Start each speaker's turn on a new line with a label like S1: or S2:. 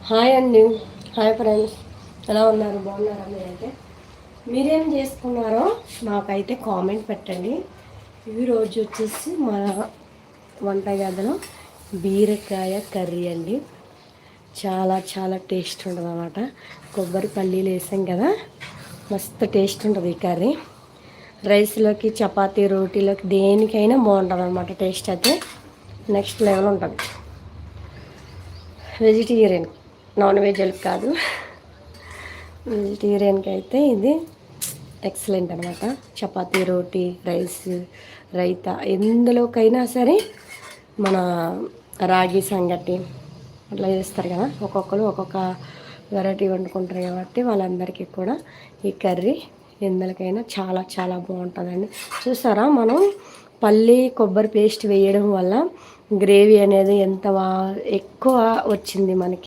S1: Hi అండి. Hi friends, ఎలా ఉన్నారు? బాగున్నారా? మీరైతే మీరేం చేసుకున్నారో మాకైతే కామెంట్ పెట్టండి. ఈరోజు వచ్చేసి మన వంట గదిలో బీరకాయ కర్రీ అండి. చాలా చాలా టేస్ట్ ఉంటుంది అన్నమాట. కొబ్బరి పల్లీలు వేసాం కదా, మస్తు టేస్ట్ ఉంటుంది ఈ కర్రీ. రైస్లోకి, చపాతీ, రోటీలోకి దేనికైనా బాగుంటుంది అన్నమాట. టేస్ట్ అయితే నెక్స్ట్ లెవెల్ ఉంటుంది. వెజిటేరియన్, నాన్ వెజ్ కాదు, వెజిటేరియన్కి అయితే ఇది ఎక్సలెంట్ అనమాట. చపాతీ, రోటీ, రైస్, రైతా ఎందులోకైనా సరే, మన రాగి సంగటి అట్లా చేస్తారు కదా, ఒక్కొక్కరు ఒక్కొక్క వెరైటీ వండుకుంటారు కాబట్టి వాళ్ళందరికీ కూడా ఈ కర్రీ ఎందులోకైనా చాలా చాలా బాగుంటుందండి. చూసారా, మనం పల్లి కొబ్బరి పేస్ట్ వేయడం వల్ల గ్రేవీ అనేది ఎంత ఎక్కువ వచ్చింది మనకి.